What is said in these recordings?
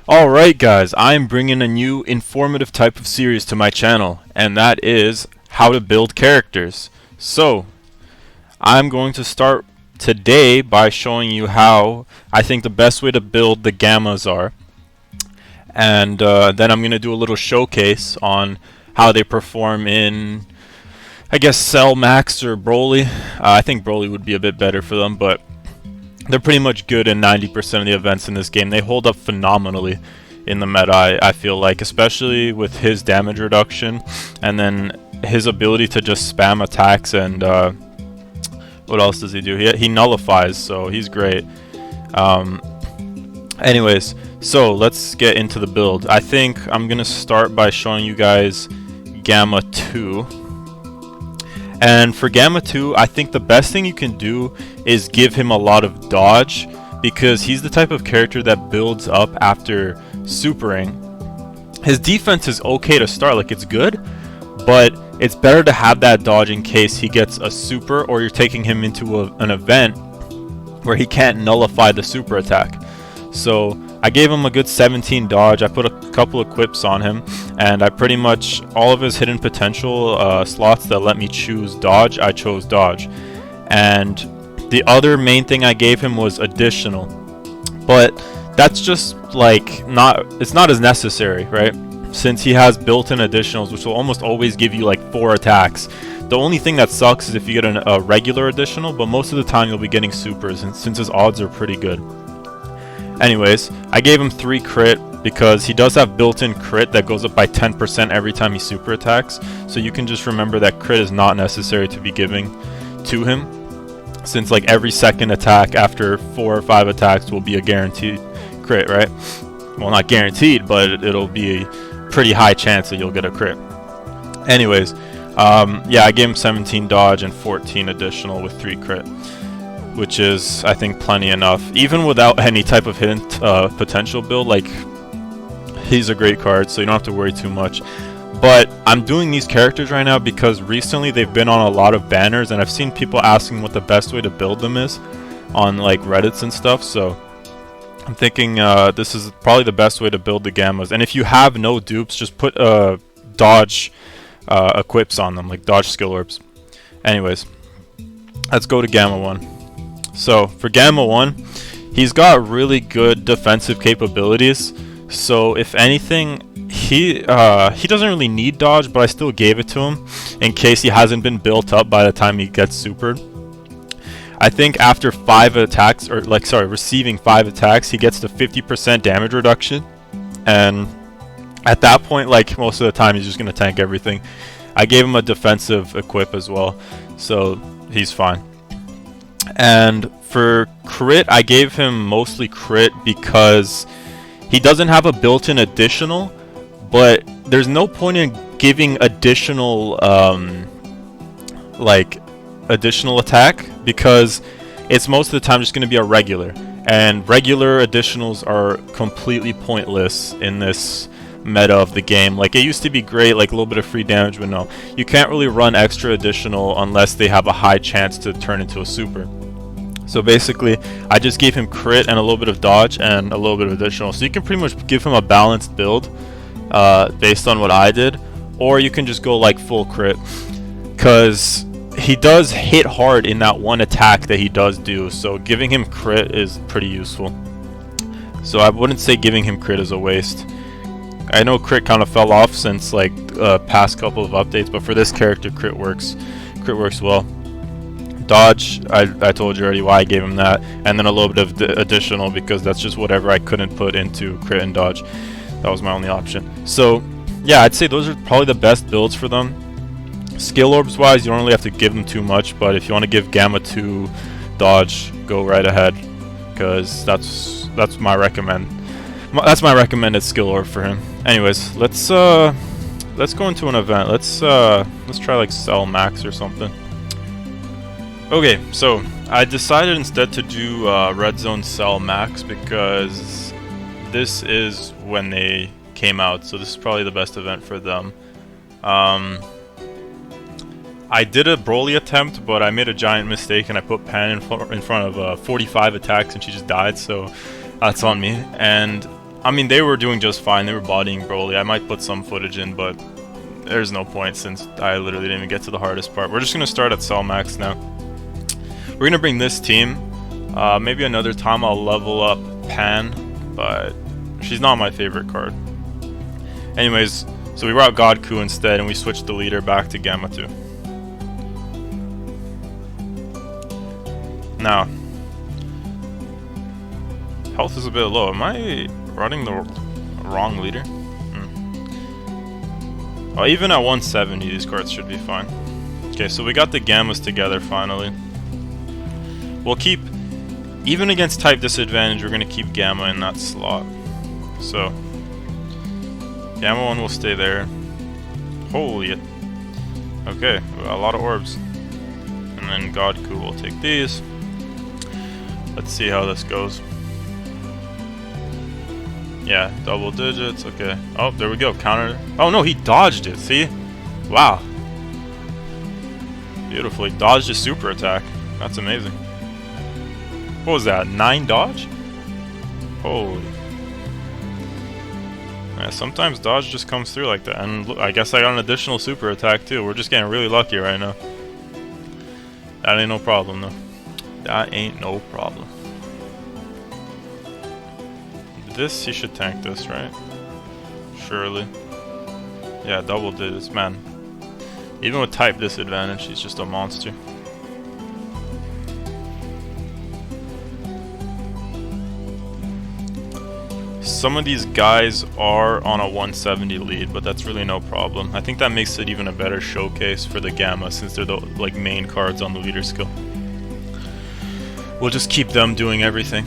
Alright guys, I'm bringing a new informative type of series to my channel, and that is how to build characters. So, I'm going to start today by showing you how I think the best way to build the gammas are, and then I'm going to do a little showcase on how they perform in, I guess, Cell Max or Broly. I think Broly would be a bit better for them, but they're pretty much good in 90% of the events in this game. They hold up phenomenally in the meta, I feel like, especially with his damage reduction and then his ability to just spam attacks and what else does he do? He nullifies, so he's great. Anyways, so let's get into the build. I think I'm going to start by showing you guys Gamma 2. And for Gamma 2, I think the best thing you can do is give him a lot of dodge, because he's the type of character that builds up after supering. His defense is okay to start, like it's good, but it's better to have that dodge in case he gets a super or you're taking him into an event where he can't nullify the super attack. So I gave him a good 17 dodge. I put a couple equips on him, and I pretty much, all of his hidden potential slots that let me choose dodge, I chose dodge. And the other main thing I gave him was additional, but that's just like it's not as necessary, right? Since he has built-in additionals, which will almost always give you like 4 attacks. The only thing that sucks is if you get a regular additional, but most of the time you'll be getting supers, and since his odds are pretty good. Anyways, I gave him 3 crit because he does have built-in crit that goes up by 10% every time he super attacks. So you can just remember that crit is not necessary to be giving to him, since like every second attack after 4 or 5 attacks will be a guaranteed crit, right? Well, not guaranteed, but it'll be a pretty high chance that you'll get a crit. Anyways, yeah, I gave him 17 dodge and 14 additional with 3 crit, which is, I think, plenty enough. Even without any type of hidden potential build, like, he's a great card, so you don't have to worry too much. But I'm doing these characters right now because recently they've been on a lot of banners, and I've seen people asking what the best way to build them is on, like, Reddits and stuff, so I'm thinking this is probably the best way to build the gammas. And if you have no dupes, just put dodge equips on them, like dodge skill orbs. Anyways, let's go to Gamma 1. So for Gamma 1, he's got really good defensive capabilities. So if anything, he doesn't really need dodge, but I still gave it to him in case he hasn't been built up by the time he gets supered. I think after 5 attacks, or like, sorry, receiving 5 attacks, he gets to 50% damage reduction. And at that point, like, most of the time he's just going to tank everything. I gave him a defensive equip as well, so he's fine. And for crit, I gave him mostly crit because he doesn't have a built-in additional, but there's no point in giving additional additional attack, because it's most of the time just going to be a regular, and regular additionals are completely pointless in this meta of the game. Like, it used to be great, like a little bit of free damage, but no, you can't really run extra additional unless they have a high chance to turn into a super. So basically, I just gave him crit and a little bit of dodge and a little bit of additional. So you can pretty much give him a balanced build based on what I did, or you can just go like full crit, because he does hit hard in that one attack that he does do. So giving him crit is pretty useful. So I wouldn't say giving him crit is a waste. I know crit kind of fell off since like past couple of updates, but for this character, crit works well. Dodge, I told you already why I gave him that, and then a little bit of additional because that's just whatever I couldn't put into crit and dodge. That was my only option. So yeah, I'd say those are probably the best builds for them. Skill orbs wise, you don't really have to give them too much, but if you want to give Gamma 2 dodge, go right ahead, because that's my recommended skill orb for him. Anyways, let's go into an event. Let's try like Cell Max or something. Okay, so I decided instead to do Redzone Cell Max because this is when they came out, so this is probably the best event for them. I did a Broly attempt, but I made a giant mistake and I put Pan in front of 45 attacks and she just died, so that's on me. And I mean, they were doing just fine. They were bodying Broly. I might put some footage in, but there's no point since I literally didn't even get to the hardest part. We're just going to start at Cell Max now. We're going to bring this team. Maybe another time I'll level up Pan, but she's not my favorite card. Anyways, so we brought Godku instead, and we switched the leader back to Gamma 2. Now, health is a bit low. Am I running the wrong leader? Well, even at 170, these cards should be fine. Okay, so we got the Gammas together finally. We'll keep, even against type disadvantage, we're going to keep Gamma in that slot. So, Gamma 1 will stay there. Holy it. Okay, we got a lot of orbs. And then Godku will take these. Let's see how this goes. Yeah, double digits, okay. Oh, there we go, counter. Oh no, he dodged it, see? Wow. Beautiful, he dodged his super attack. That's amazing. What was that, 9 dodge? Holy. Yeah, sometimes dodge just comes through like that. And look, I guess I got an additional super attack too. We're just getting really lucky right now. That ain't no problem though. That ain't no problem. This, he should tank this, right? Surely. Yeah, double digits, man. Even with type disadvantage, he's just a monster. Some of these guys are on a 170 lead, but that's really no problem. I think that makes it even a better showcase for the Gamma since they're the main cards on the leader skill. We'll just keep them doing everything.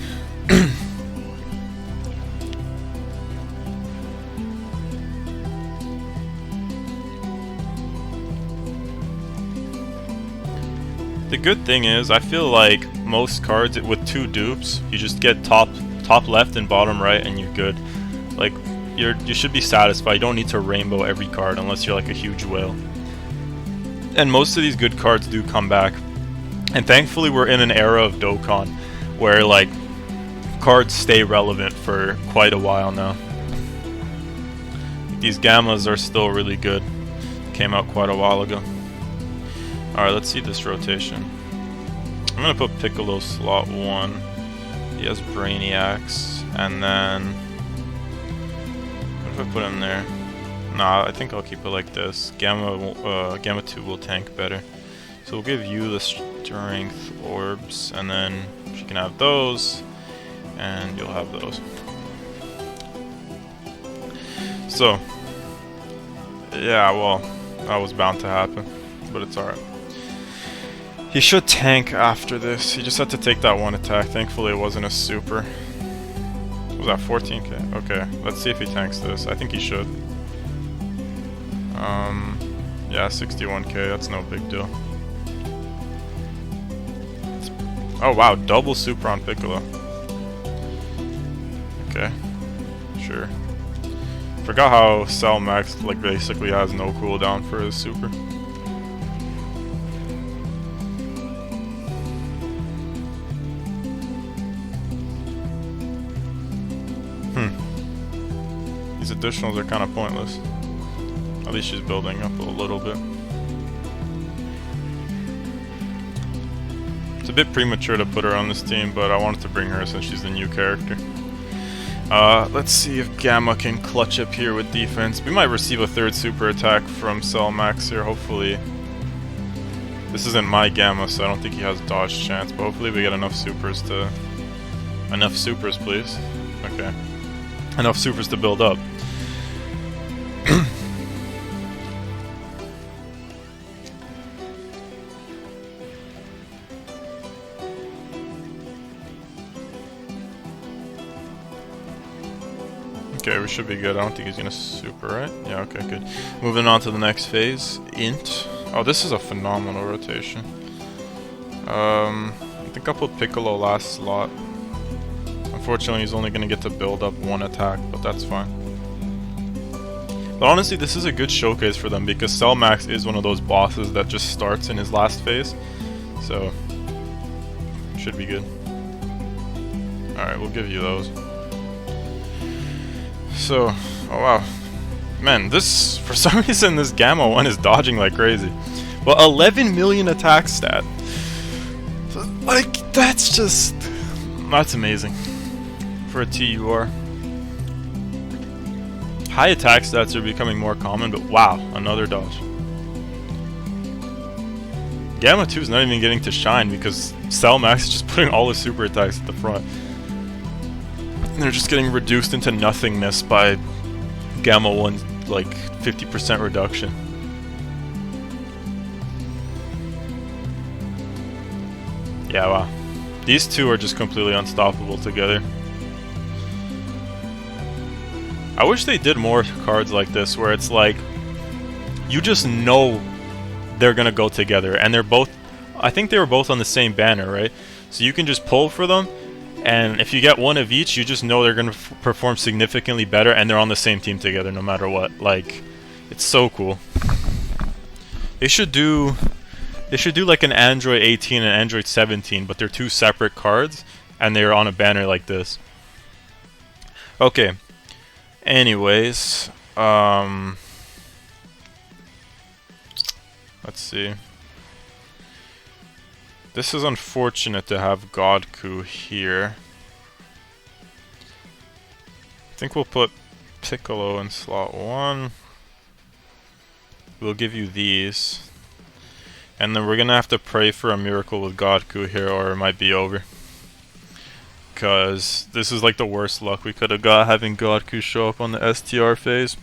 The good thing is, I feel like most cards with 2 dupes, you just get top left and bottom right, and you're good. Like you should be satisfied. You don't need to rainbow every card unless you're like a huge whale. And most of these good cards do come back. And thankfully, we're in an era of Dokkan where like cards stay relevant for quite a while now. These Gammas are still really good. Came out quite a while ago. Alright, let's see this rotation. I'm gonna put Piccolo slot 1. He has Brainiacs, and then what if I put him there? Nah, I think I'll keep it like this. Gamma 2 will tank better. So we'll give you the strength orbs, and then she can have those, and you'll have those. So, yeah, well, that was bound to happen, but it's alright. He should tank after this. He just had to take that one attack. Thankfully, it wasn't a super. Was that 14k? Okay, let's see if he tanks this. I think he should. Yeah, 61k. That's no big deal. Oh wow, double super on Piccolo. Okay, sure. Forgot how Cell Max basically has no cooldown for his super. These additionals are kind of pointless. At least she's building up a little bit. It's a bit premature to put her on this team, but I wanted to bring her since she's the new character. Let's see if Gamma can clutch up here with defense. We might receive a 3rd super attack from Cell Max here, hopefully. This isn't my Gamma, so I don't think he has dodge chance, but hopefully we get enough supers to... Enough supers, please. Okay. Enough supers to build up. Okay, we should be good. I don't think he's gonna super, right? Yeah, okay, good. Moving on to the next phase. Int. Oh, this is a phenomenal rotation. I think I'll put Piccolo last slot. Unfortunately, he's only gonna get to build up 1 attack, but that's fine. But honestly, this is a good showcase for them because Cell Max is one of those bosses that just starts in his last phase. So, should be good. Alright, we'll give you those. so... Oh wow. Man, this... For some reason this Gamma 1 is dodging like crazy. Well, 11 million attack stat. Like, that's just... That's amazing. For a TUR. High attack stats are becoming more common, but wow, another dodge. Gamma 2 is not even getting to shine because Cellmax is just putting all the super attacks at the front. And they're just getting reduced into nothingness by Gamma 1's like 50% reduction. Yeah, wow. These two are just completely unstoppable together. I wish they did more cards like this where it's like you just know they're gonna go together, and they're both, I think they were both on the same banner, right? So you can just pull for them, and if you get one of each, you just know they're gonna perform significantly better, and they're on the same team together no matter what. Like, it's so cool. They should do like an Android 18 and Android 17, but they're two separate cards, and they're on a banner like this. Okay. Anyways, let's see. This is unfortunate to have Godku here. I think we'll put Piccolo in slot 1. We'll give you these. And then we're gonna have to pray for a miracle with Godku here, or it might be over. Because this is like the worst luck we could have got, having Godku show up on the STR phase.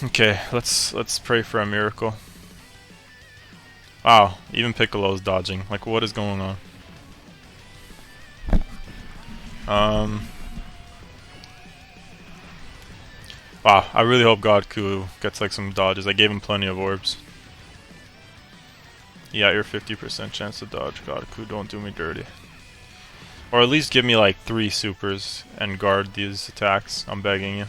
Okay, let's pray for a miracle. Wow, even Piccolo's dodging. Like, what is going on? Wow, I really hope Godku gets like some dodges. I gave him plenty of orbs. Yeah, you're 50% chance to dodge. Godku, don't do me dirty. Or at least give me like 3 supers and guard these attacks. I'm begging you.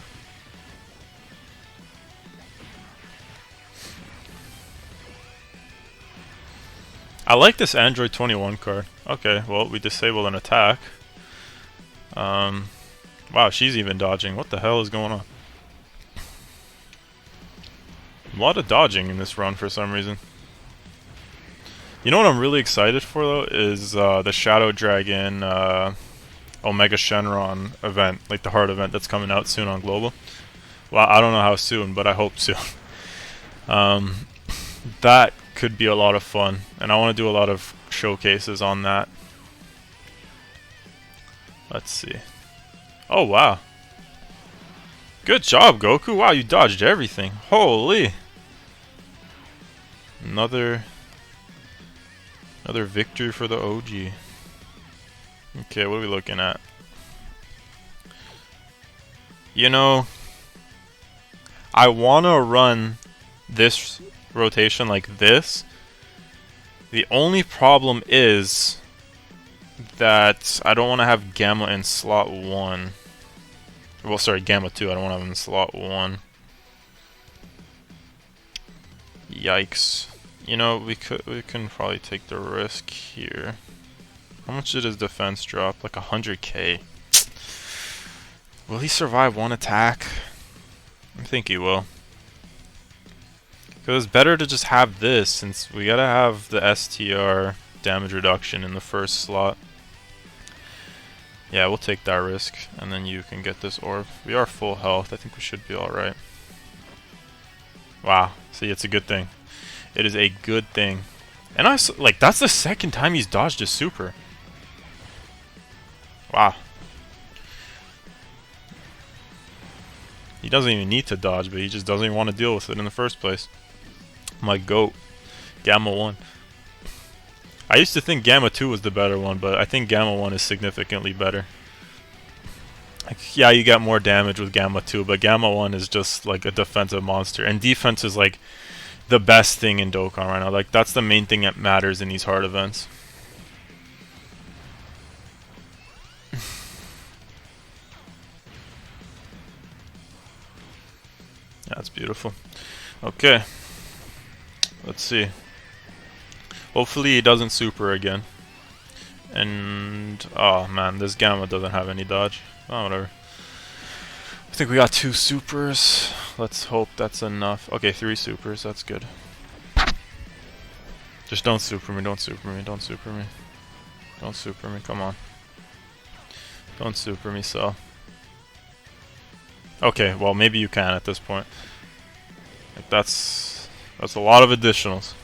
I like this Android 21 card. Okay, well, we disabled an attack. Wow, she's even dodging. What the hell is going on? A lot of dodging in this run for some reason. You know what I'm really excited for though is the Shadow Dragon Omega Shenron event, like the hard event that's coming out soon on Global. Well, I don't know how soon, but I hope soon. That could be a lot of fun, and I want to do a lot of showcases on that. Let's see. Oh wow. Good job, Goku. Wow, you dodged everything. Holy. Another victory for the OG. Okay, what are we looking at? You know, I want to run this rotation like this. The only problem is that I don't want to have Gamma in slot 1. Well, sorry, Gamma 2. I don't want to have him in slot 1. Yikes. You know, we can probably take the risk here. How much did his defense drop? Like 100k. Will he survive one attack? I think he will. Because it's better to just have this, since we gotta have the STR damage reduction in the first slot. Yeah, we'll take that risk, and then you can get this orb. We are full health. I think we should be alright. Wow. See, it's a good thing. It is a good thing. And like, that's the second time he's dodged a super. Wow. He doesn't even need to dodge, but he just doesn't even want to deal with it in the first place. My goat. Gamma 1. I used to think Gamma 2 was the better one, but I think Gamma 1 is significantly better. Like, yeah, you got more damage with Gamma 2, but Gamma 1 is just like a defensive monster. And defense is like the best thing in Dokkan right now. Like, that's the main thing that matters in these hard events. Yeah, that's beautiful. Okay. Let's see. Hopefully he doesn't super again. And oh man, this Gamma doesn't have any dodge. Oh, whatever. I think we got 2 supers. Let's hope that's enough. Okay, 3 supers. That's good. Just don't super me. Don't super me. Don't super me. Don't super me. Come on. Don't super me, so. Okay, well maybe you can at this point. Like that's a lot of additionals.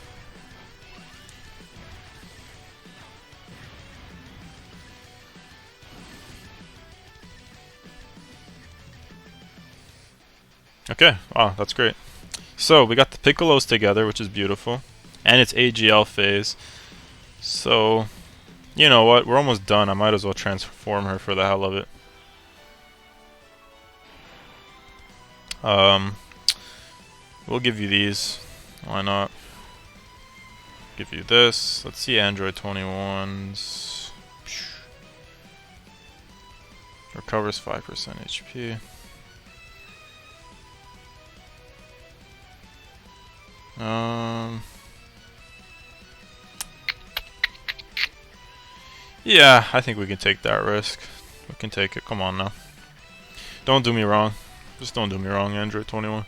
Okay, wow, that's great. So we got the Piccolos together, which is beautiful, and it's AGL phase. So, you know what? We're almost done. I might as well transform her for the hell of it. We'll give you these. Why not? Give you this. Let's see Android 21's. Recovers 5% HP. Yeah, I think we can take that risk. We can take it. Come on now. Don't do me wrong. Just don't do me wrong, Android 21.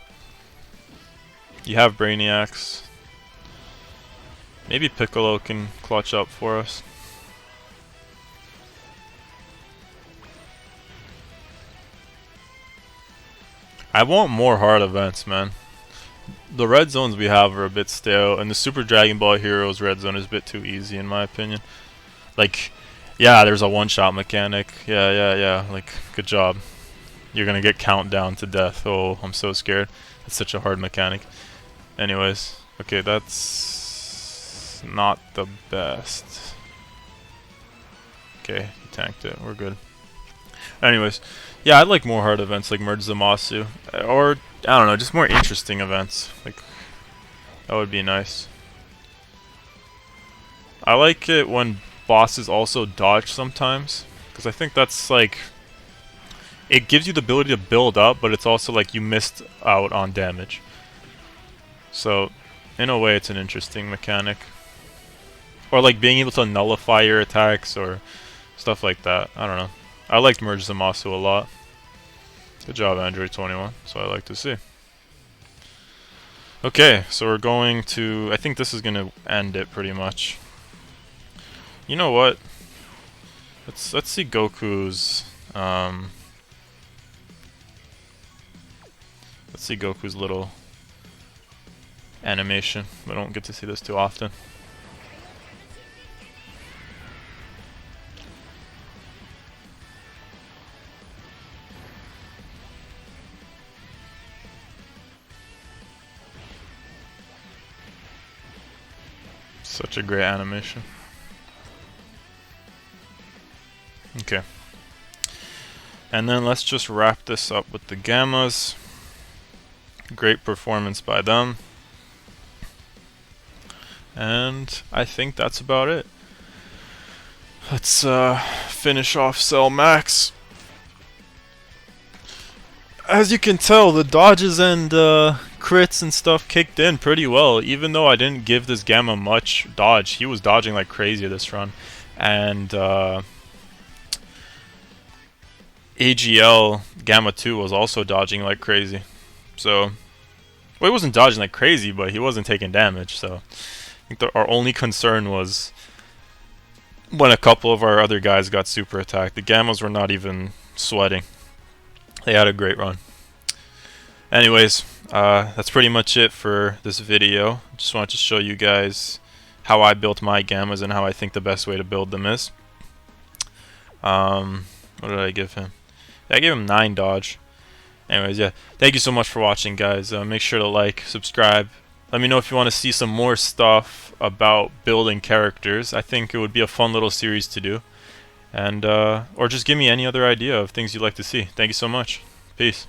You have Brainiacs. Maybe Piccolo can clutch up for us. I want more hard events, man. The red zones we have are a bit stale, and the Super Dragon Ball Heroes red zone is a bit too easy in my opinion. Like, yeah, there's a one-shot mechanic. Yeah. Like, good job. You're gonna get countdown to death. Oh, I'm so scared. It's such a hard mechanic. Anyways, okay, that's not the best. Okay, he tanked it. We're good. Anyways, yeah, I'd like more hard events like Merge Zamasu. Or, I don't know, just more interesting events. Like, that would be nice. I like it when bosses also dodge sometimes, because I think that's like, it gives you the ability to build up, but it's also like you missed out on damage. So, in a way, it's an interesting mechanic. Or like being able to nullify your attacks or stuff like that. I don't know. I liked Merge Zamasu a lot. Good job, Android 21. So I like to see. Okay, so we're going to... I think this is going to end it pretty much. You know what? Let's see Goku's... let's see Goku's little animation. We don't get to see this too often. Such a great animation. Okay. And then let's just wrap this up with the Gammas. Great performance by them. And I think that's about it. Let's finish off Cell Max. As you can tell, the dodges and crits and stuff kicked in pretty well. Even though I didn't give this Gamma much dodge, he was dodging like crazy this run. And AGL Gamma 2 was also dodging like crazy. So, well, he wasn't dodging like crazy, but he wasn't taking damage. So, I think our only concern was when a couple of our other guys got super attacked. The Gammas were not even sweating. They had a great run. Anyways, that's pretty much it for this video. Just wanted to show you guys how I built my Gammas and how I think the best way to build them is. What did I give him? I gave him 9 dodge. Anyways, yeah. Thank you so much for watching, guys. Make sure to like, subscribe. Let me know if you want to see some more stuff about building characters. I think it would be a fun little series to do. And, or just give me any other idea of things you'd like to see. Thank you so much. Peace.